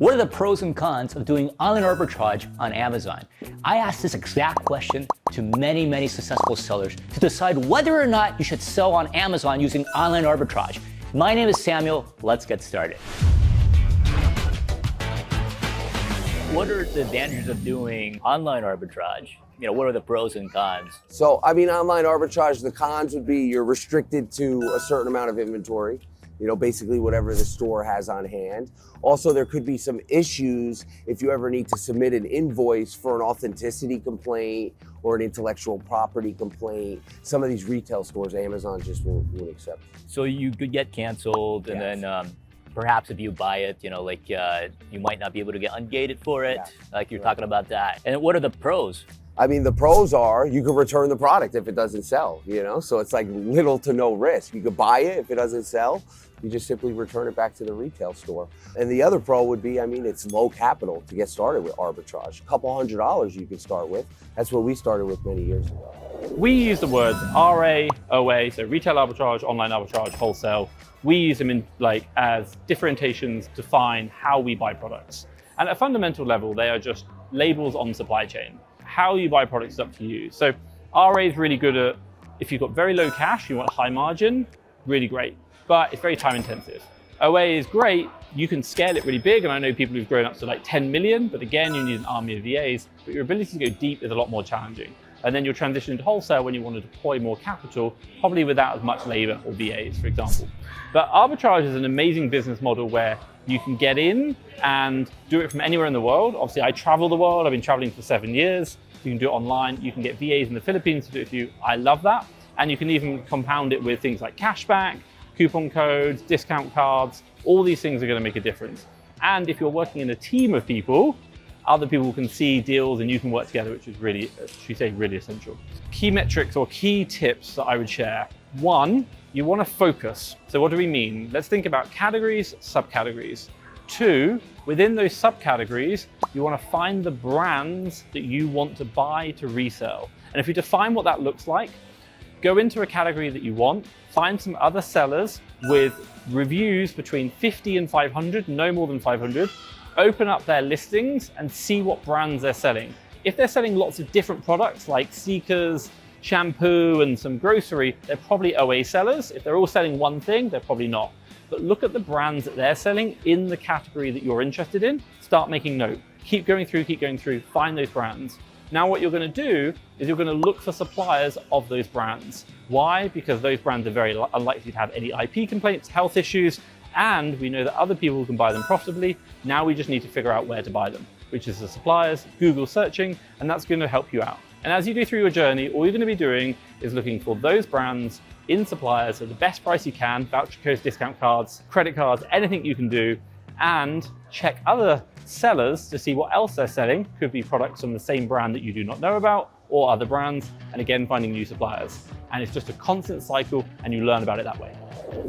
What are the pros and cons of doing online arbitrage on Amazon? I asked this exact question to many, many successful sellers to decide whether or not you should sell on Amazon using online arbitrage. My name is Samuel. Let's get started. What are the advantages of doing online arbitrage? What are the pros and cons? So, online arbitrage, the cons would be you're restricted to a certain amount of inventory. Basically whatever the store has on hand. Also, there could be some issues if you ever need to submit an invoice for an authenticity complaint or an intellectual property complaint. Some of these retail stores, Amazon just won't accept. So you could get canceled, Yes. And then perhaps if you buy it, you might not be able to get ungated for it, like you're talking about that. And what are the pros? The pros are you can return the product if it doesn't sell, So it's like little to no risk. You could buy it. If it doesn't sell, you just simply return it back to the retail store. And the other pro would be, it's low capital to get started with arbitrage. A couple $100 you can start with. That's what we started with many years ago. We use the words RA, OA, so retail arbitrage, online arbitrage, wholesale. We use them as differentiations to define how we buy products. And at a fundamental level, they are just labels on the supply chain. How you buy products is up to you. So RA is really good at, if you've got very low cash, you want high margin, really great, but it's very time intensive. OA is great, you can scale it really big, and I know people who've grown up to 10 million, but again, you need an army of VAs, but your ability to go deep is a lot more challenging. And then you'll transition into wholesale when you want to deploy more capital, probably without as much labor or VAs, for example. But arbitrage is an amazing business model where you can get in and do it from anywhere in the world. Obviously, I travel the world. I've been traveling for 7 years. You can do it online. You can get VAs in the Philippines to do it for you. I love that. And you can even compound it with things like cashback, coupon codes, discount cards. All these things are going to make a difference. And if you're working in a team of people, other people can see deals and you can work together, which is really, really essential. Key metrics or key tips that I would share. One, you want to focus. So what do we mean? Let's think about categories, subcategories. Two, within those subcategories, you want to find the brands that you want to buy to resell. And if you define what that looks like, go into a category that you want, find some other sellers with reviews between 50 and 500, no more than 500, open up their listings and see what brands they're selling. If they're selling lots of different products like Seekers, shampoo, and some grocery, they're probably OA sellers. If they're all selling one thing, they're probably not. But look at the brands that they're selling in the category that you're interested in. Start making note. Keep going through, find those brands. Now what you're going to do is you're going to look for suppliers of those brands. Why? Because those brands are very unlikely to have any IP complaints, health issues, and we know that other people can buy them profitably. Now we just need to figure out where to buy them, which is the suppliers, Google searching, and that's going to help you out. And as you go through your journey, all you're going to be doing is looking for those brands in suppliers at the best price you can, voucher codes, discount cards, credit cards, anything you can do, and check other sellers to see what else they're selling. Could be products from the same brand that you do not know about, or other brands, and again, finding new suppliers. And it's just a constant cycle, and you learn about it that way.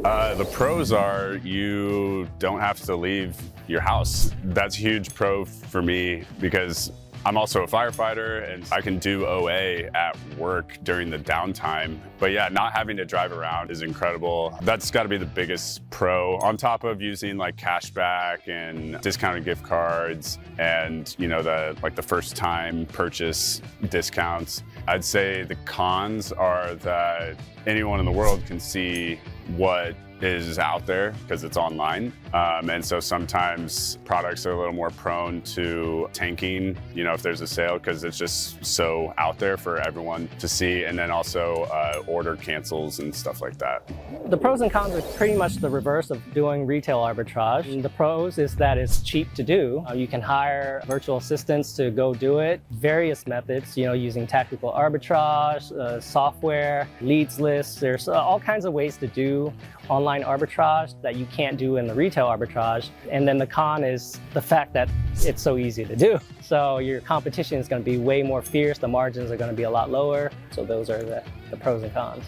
The pros are you don't have to leave your house. That's a huge pro for me because I'm also a firefighter and I can do OA at work during the downtime. But yeah, not having to drive around is incredible. That's got to be the biggest pro, on top of using cashback and discounted gift cards and the first time purchase discounts. I'd say the cons are that anyone in the world can see what is out there because it's online. And so sometimes products are a little more prone to tanking, if there's a sale, because it's just so out there for everyone to see. And then also order cancels and stuff like that. The pros and cons are pretty much the reverse of doing retail arbitrage. And the pros is that it's cheap to do. You can hire virtual assistants to go do it. Various methods, using tactical arbitrage, software, leads lists. There's all kinds of ways to do online arbitrage that you can't do in the retail arbitrage. And then the con is the fact that it's so easy to do. So your competition is going to be way more fierce. The margins are going to be a lot lower. So those are the pros and cons.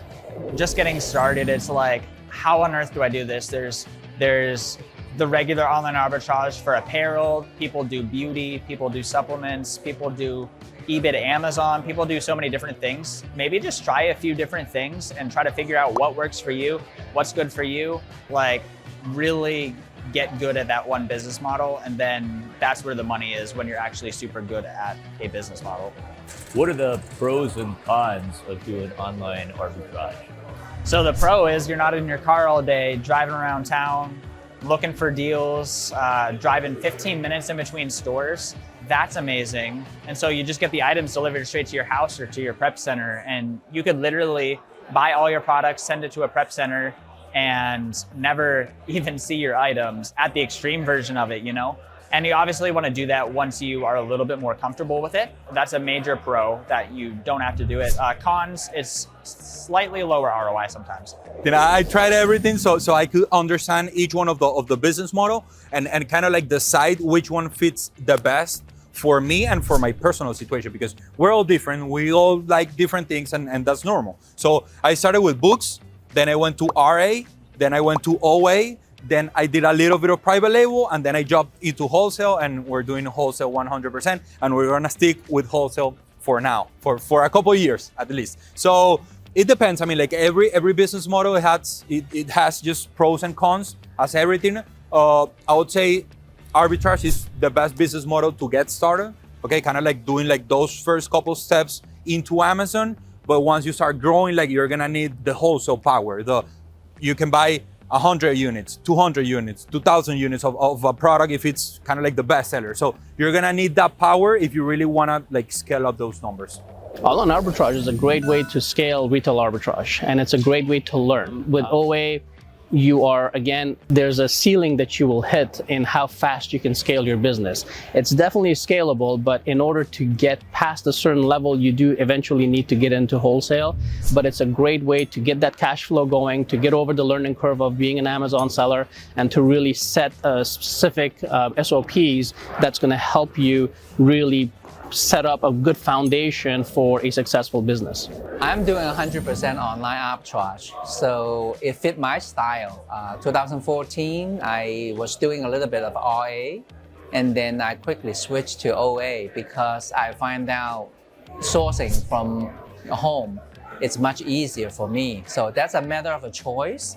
Just getting started, it's like, how on earth do I do this? There's the regular online arbitrage for apparel. People do beauty, people do supplements, people do eBay to Amazon. People do so many different things. Maybe just try a few different things and try to figure out what works for you, what's good for you. Really get good at that one business model, and then that's where the money is when you're actually super good at a business model. What are the pros and cons of doing online arbitrage? So the pro is you're not in your car all day driving around town, looking for deals, driving 15 minutes in between stores. That's amazing. And so you just get the items delivered straight to your house or to your prep center, and you could literally buy all your products, send it to a prep center, and never even see your items at the extreme version of it, you know? And you obviously want to do that once you are a little bit more comfortable with it. That's a major pro, that you don't have to do it. Cons, it's slightly lower ROI sometimes. Then I tried everything so I could understand each one of the business model and kind of like decide which one fits the best for me and for my personal situation, because we're all different. We all like different things, and that's normal. So I started with books, then I went to RA, then I went to OA, then I did a little bit of private label, and then I jumped into wholesale, and we're doing wholesale 100%, and we're gonna stick with wholesale for now, for a couple of years at least. So it depends. I mean, like every business model it has just pros and cons, as everything. I would say arbitrage is the best business model to get started. Okay, kind of like doing like those first couple steps into Amazon. But once you start growing, like you're gonna need the wholesale power. You can buy 100 units, 200 units, 2,000 units of a product if it's kind of like the best seller. So you're gonna need that power if you really wanna like scale up those numbers. Online arbitrage is a great way to scale retail arbitrage, and it's a great way to learn. With OA, there's a ceiling that you will hit in how fast you can scale your business. It's definitely scalable, but in order to get past a certain level, you do eventually need to get into wholesale. But it's a great way to get that cash flow going, to get over the learning curve of being an Amazon seller, and to really set specific SOPs that's going to help you really set up a good foundation for a successful business. I'm doing 100% online arbitrage, so it fit my style. 2014, I was doing a little bit of RA, and then I quickly switched to OA because I find out sourcing from home is much easier for me. So that's a matter of a choice.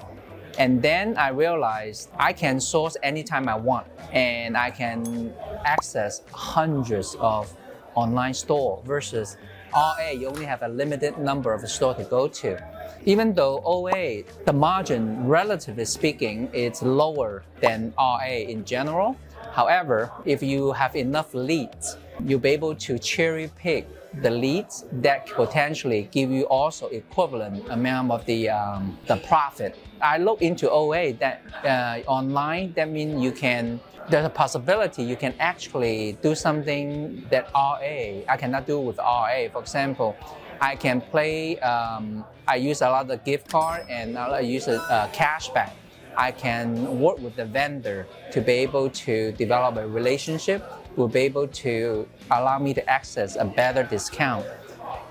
And then I realized I can source anytime I want, and I can access hundreds of online store versus RA, you only have a limited number of stores to go to. Even though OA, the margin, relatively speaking, is lower than RA in general. However, if you have enough leads, you'll be able to cherry pick the leads that potentially give you also equivalent amount of the profit. I look into OA that online, that means there's a possibility you can actually do something that I cannot do with RA. For example, I can play, I use a lot of gift card and I use a cashback. I can work with the vendor to be able to develop a relationship, will be able to allow me to access a better discount.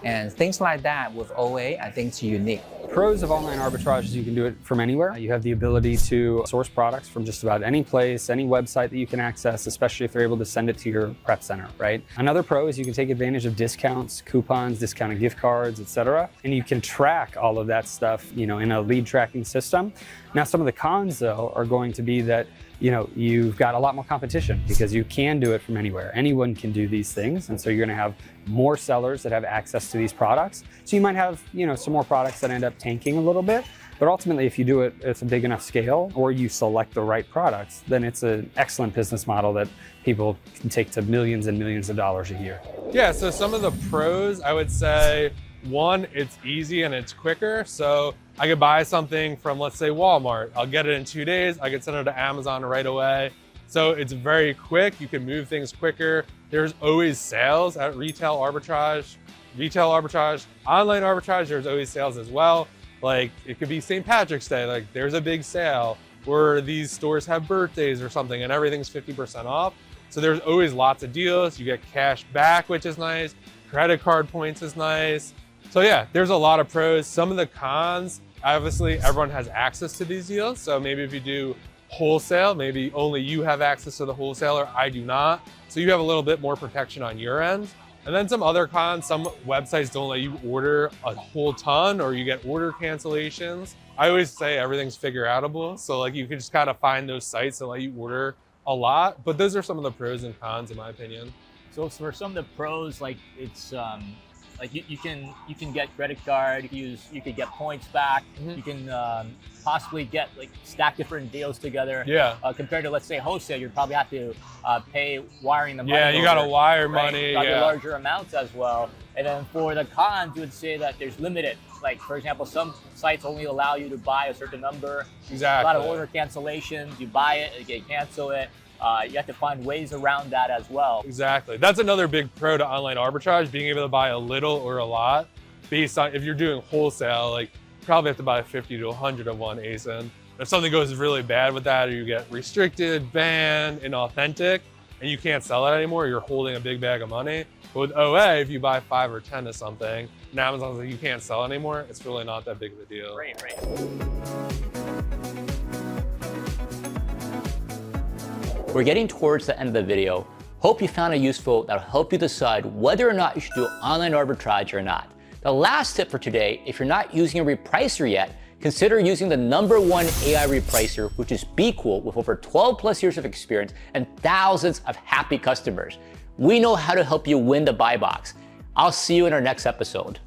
And things like that with OA, I think it's unique. Pros of online arbitrage is you can do it from anywhere. You have the ability to source products from just about any place, any website that you can access, especially if they're able to send it to your prep center, right? Another pro is you can take advantage of discounts, coupons, discounted gift cards, etc. And you can track all of that stuff, in a lead tracking system. Now, some of the cons, though, are going to be that you've got a lot more competition because you can do it from anywhere. Anyone can do these things. And so you're going to have more sellers that have access to these products. So you might have, some more products that end up tanking a little bit. But ultimately, if you do it at a big enough scale or you select the right products, then it's an excellent business model that people can take to millions and millions of dollars a year. Yeah, so some of the pros, I would say, one, it's easy and it's quicker. So I could buy something from, let's say, Walmart. I'll get it in 2 days. I could send it to Amazon right away. So it's very quick. You can move things quicker. There's always sales at retail arbitrage, online arbitrage. There's always sales as well. Like it could be St. Patrick's Day. Like there's a big sale, or these stores have birthdays or something and everything's 50% off. So there's always lots of deals. You get cash back, which is nice. Credit card points is nice. So yeah, there's a lot of pros. Some of the cons, obviously everyone has access to these deals. So maybe if you do wholesale, maybe only you have access to the wholesaler, I do not. So you have a little bit more protection on your end. And then some other cons, some websites don't let you order a whole ton or you get order cancellations. I always say everything's figure outable. So like you can just kind of find those sites that let you order a lot. But those are some of the pros and cons in my opinion. So for some of the pros, like it's like you can get credit card, you could get points back, you can possibly get like stack different deals together. Yeah. Compared to let's say wholesale, you'd probably have to pay wiring the money. Yeah, you got to wire right? money. Got Yeah. larger amounts as well. And then for the cons, you would say that there's limited. Like for example, some sites only allow you to buy a certain number. Exactly. A lot of order cancellations. You buy it, you cancel it. You have to find ways around that as well. Exactly. That's another big pro to online arbitrage, being able to buy a little or a lot based on if you're doing wholesale, like you probably have to buy 50 to 100 of one ASIN. If something goes really bad with that or you get restricted, banned, inauthentic, and you can't sell it anymore, you're holding a big bag of money. But with OA, if you buy 5 or 10 of something and Amazon's like you can't sell anymore, it's really not that big of a deal. Right. We're getting towards the end of the video. Hope you found it useful. That'll help you decide whether or not you should do online arbitrage or not. The last tip for today, if you're not using a repricer yet, consider using the #1 AI repricer, which is BQool, with over 12 plus years of experience and thousands of happy customers. We know how to help you win the buy box. I'll see you in our next episode.